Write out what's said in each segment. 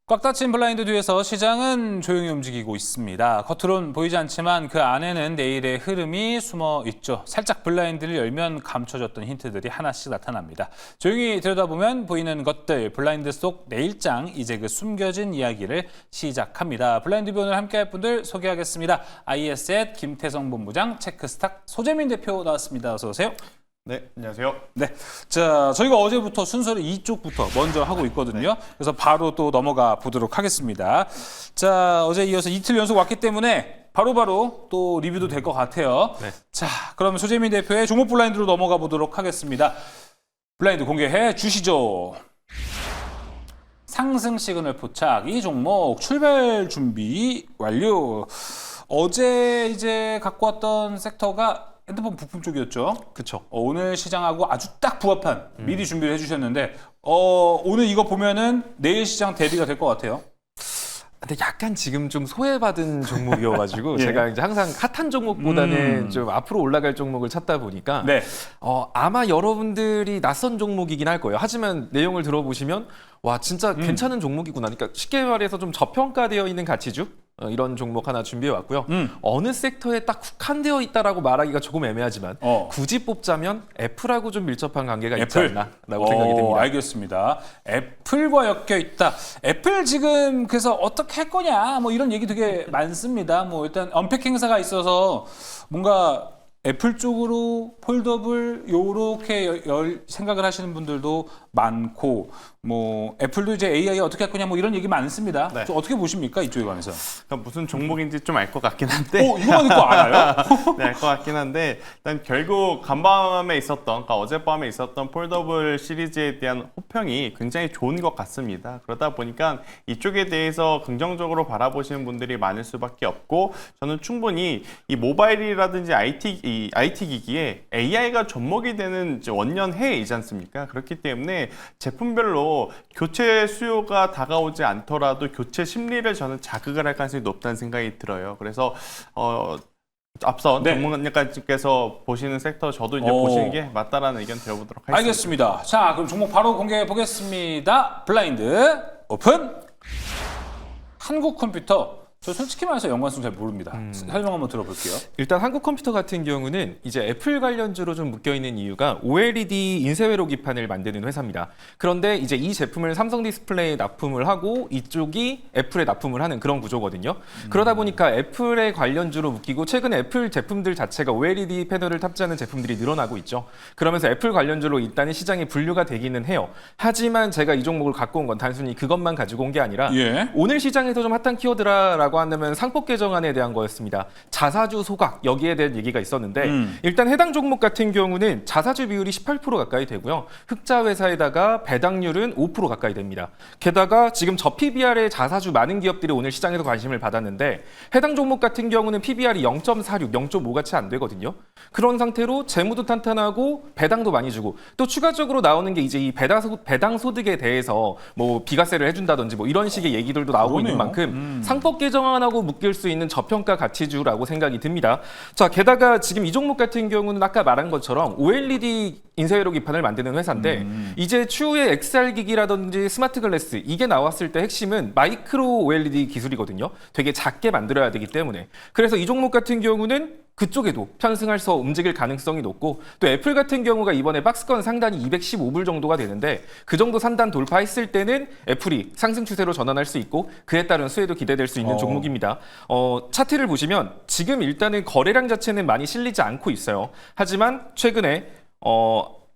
꽉 닫힌 블라인드 뒤에서 시장은 조용히 움직이고 있습니다. 겉으론 보이지 않지만 그 안에는 내일의 흐름이 숨어 있죠. 살짝 블라인드를 열면 감춰졌던 힌트들이 하나씩 나타납니다. 조용히 들여다보면 보이는 것들, 블라인드 속 내일장, 이제 그 숨겨진 이야기를 시작합니다. 블라인드 뷰 오늘 함께할 분들 소개하겠습니다. IS의 김태성 본부장, 체크스탁 소재민 대표 나왔습니다. 어서 오세요. 네, 안녕하세요. 네, 자 저희가 어제부터 순서를 이쪽부터 먼저 하고 있거든요. 그래서 바로 또 넘어가 보도록 하겠습니다. 자 어제 이어서 이틀 연속 왔기 때문에 바로바로 또 리뷰도 될 것 같아요. 네. 자 그럼 소재민 대표의 종목 블라인드로 넘어가 보도록 하겠습니다. 블라인드 공개해 주시죠. 상승 시그널 포착, 이 종목 출발 준비 완료. 어제 이제 갖고 왔던 섹터가 핸드폰 부품 쪽이었죠. 그렇죠. 오늘 시장하고 아주 딱 부합한 미리 준비를 해주셨는데 오늘 이거 보면은 내일 시장 대비가 될 것 같아요. 근데 약간 지금 좀 소외받은 종목이어가지고 예. 제가 이제 항상 핫한 종목보다는 좀 앞으로 올라갈 종목을 찾다 보니까 네. 아마 여러분들이 낯선 종목이긴 할 거예요. 하지만 내용을 들어보시면 와 진짜 괜찮은 종목이구나. 그러니까 쉽게 말해서 좀 저평가되어 있는 가치주 이런 종목 하나 준비해 왔고요. 어느 섹터에 딱 국한되어 있다라고 말하기가 조금 애매하지만 굳이 뽑자면 애플하고 좀 밀접한 관계가 있지 않나라고 생각이 듭니다. 알겠습니다. 애플과 엮여 있다. 애플 지금 그래서 어떻게 할 거냐 뭐 이런 얘기 되게 많습니다. 뭐 일단 언팩 행사가 있어서 뭔가 애플 쪽으로 폴더블 요렇게 생각을 하시는 분들도 많고 뭐 애플도 이제 AI 어떻게 할 거냐 뭐 이런 얘기 많습니다. 네. 좀 어떻게 보십니까 이쪽에 관해서? 그러니까 무슨 종목인지 좀 알 것 같긴 한데. 이거만 듣고 알아요? 네, 알 것 같긴 한데 일단 결국 간밤에 있었던, 그러니까 어젯밤에 있었던 폴더블 시리즈에 대한 호평이 굉장히 좋은 것 같습니다. 그러다 보니까 이쪽에 대해서 긍정적으로 바라보시는 분들이 많을 수밖에 없고 저는 충분히 이 모바일이라든지 IT 기기에 AI가 접목이 되는 이제 원년해이지 않습니까? 그렇기 때문에 제품별로 교체 수요가 다가오지 않더라도 교체 심리를 저는 자극을 할 가능성이 높다는 생각이 들어요. 그래서 앞서 전문가님께서 보시는 sek터 저도 이제 보시는 게 맞다라는 의견 들어보도록 하겠습니다. 알겠습니다. 자, 그럼 종목 바로 공개해 보겠습니다. 블라인드 오픈. 한국컴퓨터. 저 솔직히 말해서 연관성 잘 모릅니다. 설명 한번 들어볼게요. 일단 한국컴퓨터 같은 경우는 이제 애플 관련주로 좀 묶여있는 이유가 OLED 인쇄회로 기판을 만드는 회사입니다. 그런데 이제 이 제품을 삼성 디스플레이에 납품을 하고 이쪽이 애플에 납품을 하는 그런 구조거든요. 그러다 보니까 애플의 관련주로 묶이고 최근에 애플 제품들 자체가 OLED 패널을 탑재하는 제품들이 늘어나고 있죠. 그러면서 애플 관련주로 일단은 시장에 분류가 되기는 해요. 하지만 제가 이 종목을 갖고 온 건 단순히 그것만 가지고 온 게 아니라 오늘 시장에서 좀 핫한 키워드라고 한다면 상법 개정안에 대한 거였습니다. 자사주 소각 여기에 대한 얘기가 있었는데 일단 해당 종목 같은 경우는 자사주 비율이 18% 가까이 되고요. 흑자 회사에다가 배당률은 5% 가까이 됩니다. 게다가 지금 저 PBR에 자사주 많은 기업들이 오늘 시장에서 관심을 받았는데 해당 종목 같은 경우는 PBR이 0.46, 0.5같이 안 되거든요. 그런 상태로 재무도 탄탄하고 배당도 많이 주고 또 추가적으로 나오는 게 이제 이 배당 소득에 대해서 뭐 비과세를 해준다든지 뭐 이런 식의 얘기들도 나오고 있는 만큼 상법 개정안하고 묶일 수 있는 저평가 가치주라고 생각이 듭니다. 자, 게다가 지금 이 종목 같은 경우는 아까 말한 것처럼 OLED 인쇄회로 기판을 만드는 회사인데 이제 추후에 XR 기기라든지 스마트 글래스 이게 나왔을 때 핵심은 마이크로 OLED 기술이거든요. 되게 작게 만들어야 되기 때문에 그래서 이 종목 같은 경우는 그쪽에도 편승해서 움직일 가능성이 높고 또 애플 같은 경우가 이번에 박스권 상단이 215불 정도가 되는데 그 정도 상단 돌파했을 때는 애플이 상승 추세로 전환할 수 있고 그에 따른 수혜도 기대될 수 있는 종목입니다. 차트를 보시면 지금 일단은 거래량 자체는 많이 실리지 않고 있어요. 하지만 최근에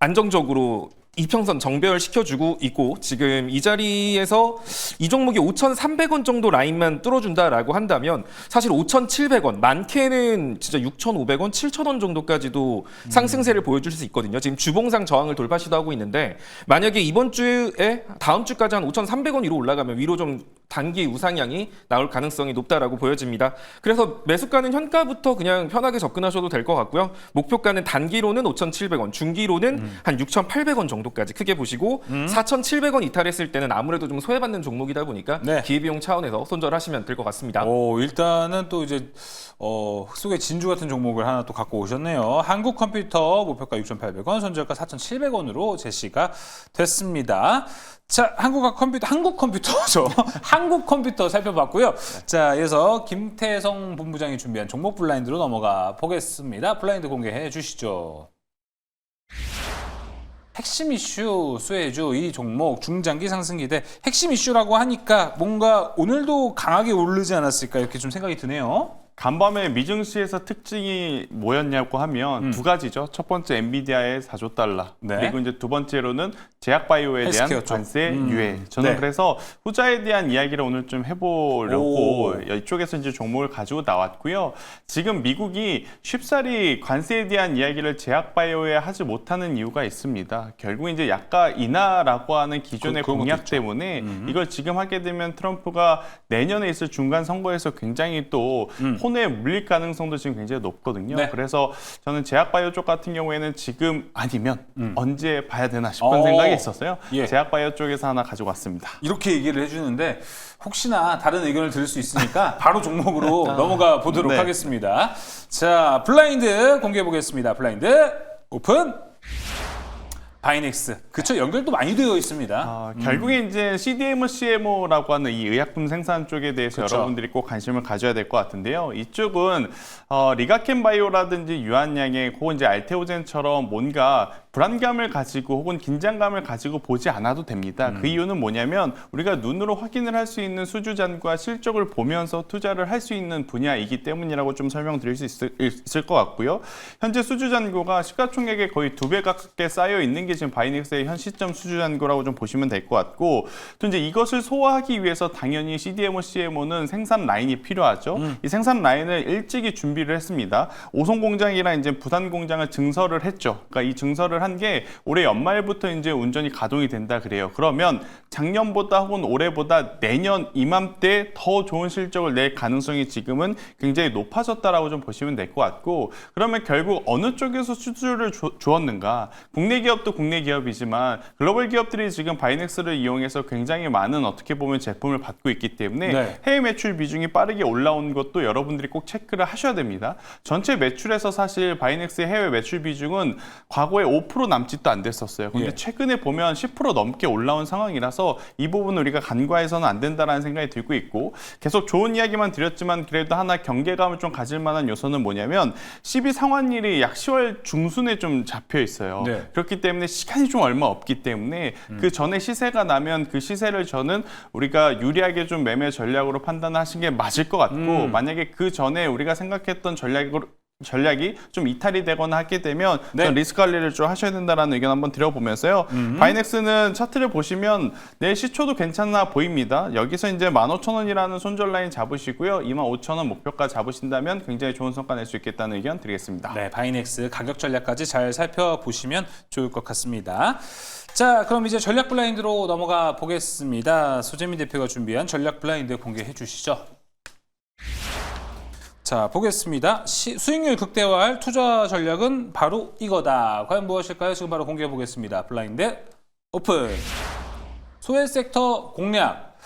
안정적으로 이평선 정배열시켜주고 있고 지금 이 자리에서 이 종목이 5,300원 정도 라인만 뚫어준다라고 한다면 사실 5,700원, 많게는 진짜 6,500원, 7,000원 정도까지도 상승세를 보여줄 수 있거든요. 지금 주봉상 저항을 돌파 시도하고 있는데 만약에 이번 주에 다음 주까지 한 5,300원 위로 올라가면 위로 좀 단기 우상향이 나올 가능성이 높다라고 보여집니다. 그래서 매수가는 현가부터 그냥 편하게 접근하셔도 될 것 같고요. 목표가는 단기로는 5,700원, 중기로는 한 6,800원 정도까지 크게 보시고 4,700원 이탈했을 때는 아무래도 좀 소외받는 종목이다 보니까 기회비용 차원에서 손절하시면 될 것 같습니다. 일단은 또 이제 흑속의 진주 같은 종목을 하나 또 갖고 오셨네요. 한국컴퓨터 목표가 6,800원, 손절가 4,700원으로 제시가 됐습니다. 자, 한국 컴퓨터죠. 한국 컴퓨터 살펴봤고요. 자, 이어서 김태성 본부장이 준비한 종목 블라인드로 넘어가 보겠습니다. 블라인드 공개해 주시죠. 핵심 이슈 수혜주 이 종목 중장기 상승 기대. 핵심 이슈라고 하니까 뭔가 오늘도 강하게 오르지 않았을까 이렇게 좀 생각이 드네요. 간밤에 미증시에서 특징이 뭐였냐고 하면 두 가지죠. 첫 번째 엔비디아의 4조 달러. 네. 그리고 이제 두 번째로는 제약바이오에 대한 헬스케어 쪽. 관세 유예. 저는 네. 그래서 후자에 대한 이야기를 오늘 좀 해보려고 이쪽에서 이제 종목을 가지고 나왔고요. 지금 미국이 쉽사리 관세에 대한 이야기를 제약바이오에 하지 못하는 이유가 있습니다. 결국 이제 약가 인하라고 하는 기존의 그런 것도 공약 있죠. 때문에 이걸 지금 하게 되면 트럼프가 내년에 있을 중간 선거에서 굉장히 또 손에 물릴 가능성도 지금 굉장히 높거든요. 네. 그래서 저는 제약바이오 쪽 같은 경우에는 지금 아니면 언제 봐야 되나 싶은 어. 생각이 있었어요. 예. 제약바이오 쪽에서 하나 가지고 왔습니다. 이렇게 얘기를 해주는데 혹시나 다른 의견을 들을 수 있으니까 바로 종목으로 넘어가 보도록 네. 하겠습니다. 자, 블라인드 공개해 보겠습니다. 블라인드 오픈. 바이넥스. 그쵸, 연결도 많이 되어 있습니다. 결국에 이제 CDMO, CMO라고 하는 이 의약품 생산 쪽에 대해서 그쵸. 여러분들이 꼭 관심을 가져야 될 것 같은데요. 이쪽은 리가켄 바이오라든지 유한양의 혹은 이제 알테오젠처럼 뭔가 불안감을 가지고 혹은 긴장감을 가지고 보지 않아도 됩니다. 그 이유는 뭐냐면 우리가 눈으로 확인을 할 수 있는 수주잔과 실적을 보면서 투자를 할 수 있는 분야이기 때문이라고 좀 설명드릴 수 있을 것 같고요. 현재 수주잔고가 시가총액의 거의 2배 가깝게 쌓여 있는 게 지금 바이넥스의 현 시점 수주잔고라고 좀 보시면 될 것 같고, 또 이제 이것을 소화하기 위해서 당연히 CDMO, CMO는 생산 라인이 필요하죠. 이 생산 라인을 일찍이 준비를 했습니다. 오송 공장이랑 이제 부산 공장을 증설을 했죠. 그러니까 이 증설을 한 게 올해 연말부터 이제 운전이 가동이 된다 그래요. 그러면 작년보다 혹은 올해보다 내년 이맘때 더 좋은 실적을 낼 가능성이 지금은 굉장히 높아졌다라고 좀 보시면 될 것 같고, 그러면 결국 어느 쪽에서 수주를 주었는가? 국내 기업도 국내 기업이지만 글로벌 기업들이 지금 바이넥스를 이용해서 굉장히 많은 어떻게 보면 제품을 받고 있기 때문에 네. 해외 매출 비중이 빠르게 올라온 것도 여러분들이 꼭 체크를 하셔야 됩니다. 전체 매출에서 사실 바이넥스의 해외 매출 비중은 과거에 5% 남짓도 안 됐었어요. 근데 예. 최근에 보면 10% 넘게 올라온 상황이라서 이 부분은 우리가 간과해서는 안 된다라는 생각이 들고 있고, 계속 좋은 이야기만 드렸지만 그래도 하나 경계감을 좀 가질 만한 요소는 뭐냐면 12 상환일이 약 10월 중순에 좀 잡혀 있어요. 네. 그렇기 때문에 시간이 좀 얼마 없기 때문에 그 전에 시세가 나면 그 시세를 저는 우리가 유리하게 좀 매매 전략으로 판단하신 게 맞을 것 같고, 만약에 그 전에 우리가 생각했던 전략이 좀 이탈이 되거나 하게 되면 네. 전 리스크 관리를 좀 하셔야 된다는 의견 한번 드려보면서요. 바이넥스는 차트를 보시면 내일 시초도 괜찮아 보입니다. 여기서 이제 15,000원이라는 손절 라인 잡으시고요. 25,000원 목표가 잡으신다면 굉장히 좋은 성과 낼 수 있겠다는 의견 드리겠습니다. 네, 바이넥스 가격 전략까지 잘 살펴보시면 좋을 것 같습니다. 자, 그럼 이제 전략 블라인드로 넘어가 보겠습니다. 소재민 대표가 준비한 전략 블라인드 공개해 주시죠. 자, 보겠습니다. 수익률 극대화할 투자 전략은 바로 이거다. 과연 무엇일까요? 지금 바로 공개해 보겠습니다. 블라인드 오픈. 소액 섹터 공략.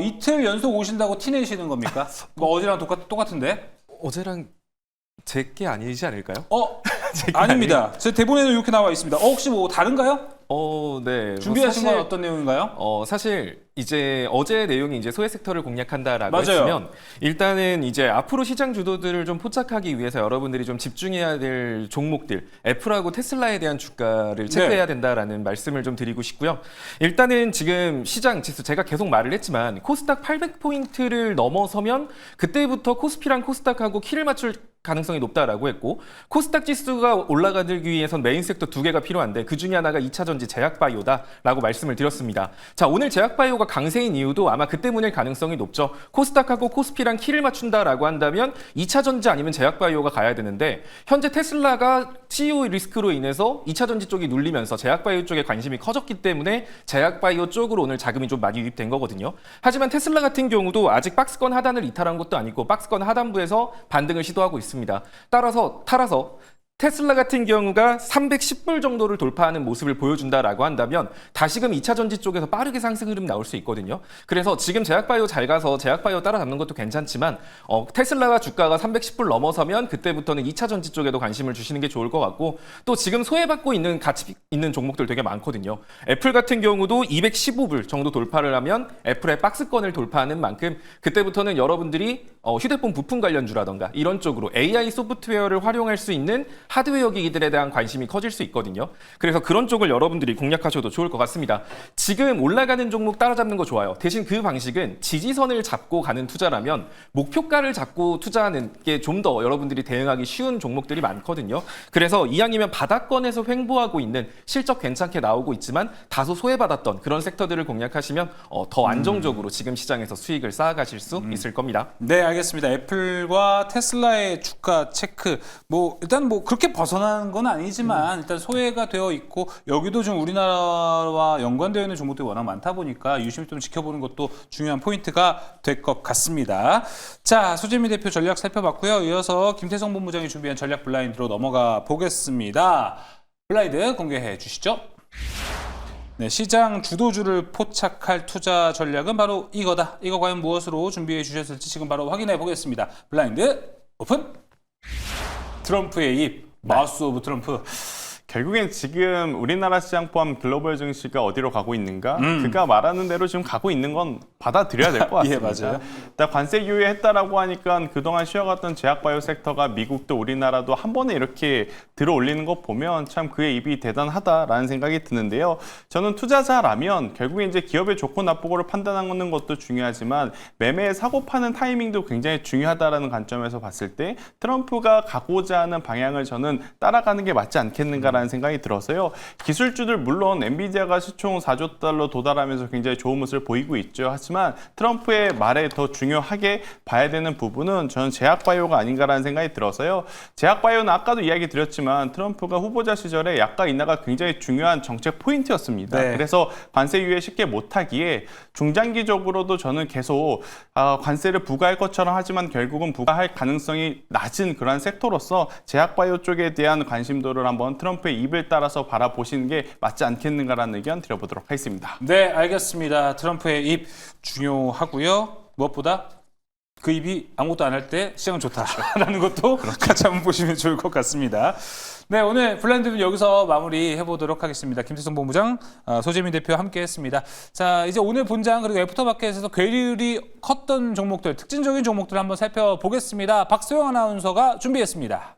이틀 연속 오신다고 티내시는 겁니까? 뭐 어제랑 똑같은데? 어제랑 제게 아니지 않을까요? 아닙니다. 제 대본에는 이렇게 나와 있습니다. 혹시 뭐 다른가요? 네. 준비하신 사실, 건 어떤 내용인가요? 사실 이제 어제 내용이 이제 소액 섹터를 공략한다라고 맞아요. 했으면, 일단은 이제 앞으로 시장 주도들을 좀 포착하기 위해서 여러분들이 좀 집중해야 될 종목들, 애플하고 테슬라에 대한 주가를 체크해야 된다라는 말씀을 좀 드리고 싶고요. 일단은 지금 시장 지수 제가 계속 말을 했지만 코스닥 800포인트를 넘어서면 그때부터 코스피랑 코스닥하고 키를 맞출 가능성이 높다라고 했고, 코스닥 지수가 올라가기 위해선 메인 섹터 2개가 필요한데 그 중에 하나가 2차 전지 제약바이오다라고 말씀을 드렸습니다. 자, 오늘 제약바이오가 강세인 이유도 아마 그 때문일 가능성이 높죠. 코스닥하고 코스피랑 키를 맞춘다라고 한다면 2차 전지 아니면 제약바이오가 가야 되는데, 현재 테슬라가 CEO 리스크로 인해서 2차 전지 쪽이 눌리면서 제약바이오 쪽에 관심이 커졌기 때문에 제약바이오 쪽으로 오늘 자금이 좀 많이 유입된 거거든요. 하지만 테슬라 같은 경우도 아직 박스권 하단을 이탈한 것도 아니고 박스권 하단부에서 반등을 시도하고 있습니다. 따라서 테슬라 같은 경우가 310불 정도를 돌파하는 모습을 보여준다라고 한다면 다시금 2차 전지 쪽에서 빠르게 상승 흐름 나올 수 있거든요. 그래서 지금 제약바이오 잘 가서 제약바이오 따라잡는 것도 괜찮지만 테슬라가 주가가 310불 넘어서면 그때부터는 2차 전지 쪽에도 관심을 주시는 게 좋을 것 같고 또 지금 소외받고 있는 가치 있는 종목들 되게 많거든요. 애플 같은 경우도 215불 정도 돌파를 하면 애플의 박스권을 돌파하는 만큼 그때부터는 여러분들이 휴대폰 부품 관련주라던가 이런 쪽으로 AI 소프트웨어를 활용할 수 있는 하드웨어 기기들에 대한 관심이 커질 수 있거든요. 그래서 그런 쪽을 여러분들이 공략하셔도 좋을 것 같습니다. 지금 올라가는 종목 따라잡는 거 좋아요. 대신 그 방식은 지지선을 잡고 가는 투자라면 목표가를 잡고 투자하는 게 좀 더 여러분들이 대응하기 쉬운 종목들이 많거든요. 그래서 이왕이면 바닥권에서 횡보하고 있는 실적 괜찮게 나오고 있지만 다소 소외받았던 그런 섹터들을 공략하시면 더 안정적으로 지금 시장에서 수익을 쌓아가실 수 있을 겁니다. 네, 알겠습니다. 애플과 테슬라의 주가 체크. 일단 그렇게 벗어나는 건 아니지만 일단 소외가 되어 있고 여기도 좀 우리나라와 연관되어 있는 종목들이 워낙 많다 보니까 유심히 좀 지켜보는 것도 중요한 포인트가 될 것 같습니다. 자, 소재미 대표 전략 살펴봤고요. 이어서 김태성 본부장이 준비한 전략 블라인드로 넘어가 보겠습니다. 블라인드 공개해 주시죠. 네, 시장 주도주를 포착할 투자 전략은 바로 이거다. 이거 과연 무엇으로 준비해 주셨을지 지금 바로 확인해 보겠습니다. 블라인드 오픈! 트럼프의 입, 마우스 오브 트럼프. 결국엔 지금 우리나라 시장 포함 글로벌 증시가 어디로 가고 있는가? 그가 말하는 대로 지금 가고 있는 건 받아들여야 될 것 같습니다. 예, 맞아요. 일단 관세 규제했다라고 하니까 그동안 쉬어갔던 제약바이오 섹터가 미국도 우리나라도 한 번에 이렇게 들어올리는 거 보면 참 그의 입이 대단하다라는 생각이 드는데요. 저는 투자자라면 결국에 이제 기업의 좋고 나쁘고를 판단하는 것도 중요하지만 매매에 사고 파는 타이밍도 굉장히 중요하다라는 관점에서 봤을 때 트럼프가 가고자 하는 방향을 저는 따라가는 게 맞지 않겠는가라는 생각이 들어서요. 기술주들 물론 엔비디아가 시총 4조 달러 도달하면서 굉장히 좋은 모습을 보이고 있죠. 하지만 트럼프의 말에 더 중요하게 봐야 되는 부분은 저는 제약바이오가 아닌가라는 생각이 들어서요. 제약바이오는 아까도 이야기 드렸지만 트럼프가 후보자 시절에 약가 인하가 굉장히 중요한 정책 포인트였습니다. 네. 그래서 관세 유예 쉽게 못하기에 중장기적으로도 저는 계속 관세를 부과할 것처럼 하지만 결국은 부과할 가능성이 낮은 그런 섹터로서 제약바이오 쪽에 대한 관심도를 한번 트럼프의 입을 따라서 바라보시는 게 맞지 않겠는가라는 의견 드려보도록 하겠습니다. 네, 알겠습니다. 트럼프의 입 중요하고요. 무엇보다 그 입이 아무것도 안 할 때 시장은 좋다라는 것도 같이 한번 보시면 좋을 것 같습니다. 네, 오늘 블라인드는 여기서 마무리해 보도록 하겠습니다. 김태성 본부장, 소재민 대표와 함께했습니다. 자, 이제 오늘 본장 그리고 애프터마켓에서 괴리율이 컸던 종목들, 특징적인 종목들 한번 살펴보겠습니다. 박소영 아나운서가 준비했습니다.